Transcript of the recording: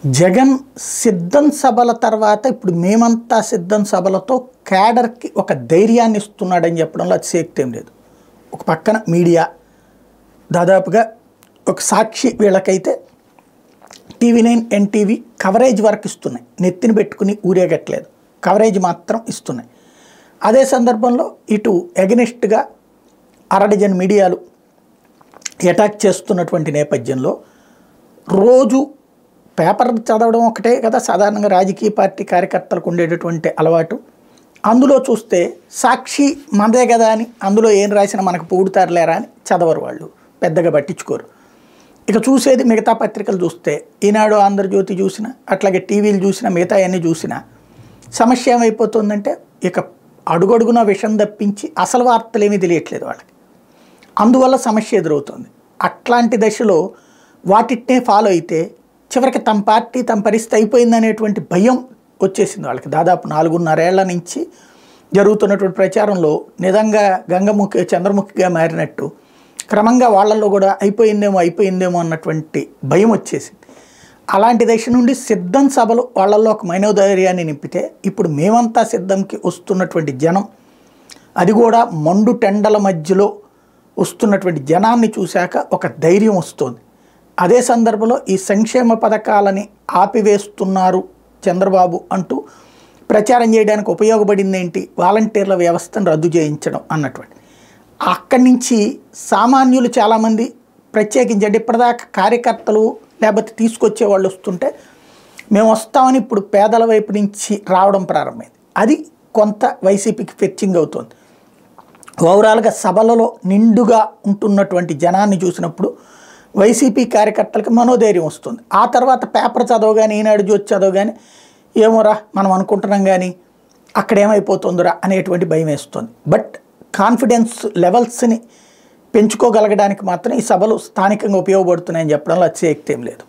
జగన్ సిద్ధం సభల తర్వాత ఇప్పుడు మేమంతా సిద్ధం సభలతో క్యాడర్కి ఒక ధైర్యాన్ని ఇస్తున్నాడని చెప్పడంలో అతిశయోక్తి ఏం లేదు. ఒక పక్కన మీడియా దాదాపుగా ఒక సాక్షి వీళ్ళకైతే టీవీ9 ఎన్టీవీ కవరేజ్ వరకు ఇస్తున్నాయి, నెత్తిని పెట్టుకుని ఊరేగట్లేదు, కవరేజ్ మాత్రం ఇస్తున్నాయి. అదే సందర్భంలో ఇటు ఎగనిస్ట్గా అరడజన్ మీడియాలు అటాక్ చేస్తున్నటువంటి నేపథ్యంలో రోజు పేపర్ చదవడం ఒకటే కదా సాధారణంగా రాజకీయ పార్టీ కార్యకర్తలకు ఉండేటటువంటి అలవాటు. అందులో చూస్తే సాక్షి మనదే కదా అని అందులో ఏం రాసినా మనకు పూడుతారులేరా అని చదవరు, వాళ్ళు పెద్దగా పట్టించుకోరు. ఇక చూసేది మిగతా పత్రికలు చూస్తే ఈనాడు, ఆంధ్రజ్యోతి చూసినా, అట్లాగే టీవీలు చూసినా, మిగతా అన్నీ చూసినా సమస్య ఏమైపోతుందంటే ఇక అడుగడుగున విషం తప్పించి అసలు వార్తలు ఏమీ తెలియట్లేదు వాళ్ళకి. అందువల్ల సమస్య ఎదురవుతుంది. అట్లాంటి దశలో వాటినే ఫాలో అయితే చివరికి తమ పార్టీ తమ పరిస్థితి అయిపోయిందనేటువంటి భయం వచ్చేసింది వాళ్ళకి. దాదాపు 4.5 ఏళ్ల నుంచి జరుగుతున్నటువంటి ప్రచారంలో నిజంగా గంగముఖి చంద్రముఖిగా మారినట్టు క్రమంగా వాళ్ళల్లో కూడా అయిపోయిందేమో అన్నటువంటి భయం వచ్చేసింది. అలాంటి దశ నుండి సిద్ధం సభలు వాళ్ళల్లో ఒక మనోధైర్యాన్ని నింపితే ఇప్పుడు మేమంతా సిద్ధంకి వస్తున్నటువంటి జనం, అది కూడా మండు టెండల మధ్యలో వస్తున్నటువంటి జనాన్ని చూశాక ఒక ధైర్యం వస్తుంది. అదే సందర్భంలో ఈ సంక్షేమ పథకాలని ఆపివేస్తున్నారు చంద్రబాబు అంటూ ప్రచారం చేయడానికి ఉపయోగపడింది ఏంటి, వాలంటీర్ల వ్యవస్థను రద్దు చేయించడం అన్నటువంటి. అక్కడి నుంచి సామాన్యులు చాలామంది ప్రత్యేకించి అంటే ఇప్పటిదాకా కార్యకర్తలు లేకపోతే తీసుకొచ్చే వాళ్ళు వస్తుంటే మేము వస్తామని ఇప్పుడు పేదల వైపు నుంచి రావడం ప్రారంభమైంది. అది కొంత వైసీపీకి ఫెచ్చింగ్ అవుతుంది. ఓవరాల్గా సభలలో నిండుగా ఉంటున్నటువంటి జనాన్ని చూసినప్పుడు వైసీపీ కార్యకర్తలకు మనోధైర్యం వస్తుంది. ఆ తర్వాత పేపర్ చదవగానే, ఈనాడు జ్యోతి చదవగానే ఏమోరా మనం అనుకుంటున్నాం కానీ అక్కడ ఏమైపోతుందిరా అనేటువంటి భయం వేస్తుంది. బట్ కాన్ఫిడెన్స్ లెవెల్స్ని పెంచుకోగలగడానికి మాత్రం ఈ సభలు స్థానికంగా ఉపయోగపడుతున్నాయని చెప్పడంలో అతిశయోక్తి ఏం లేదు.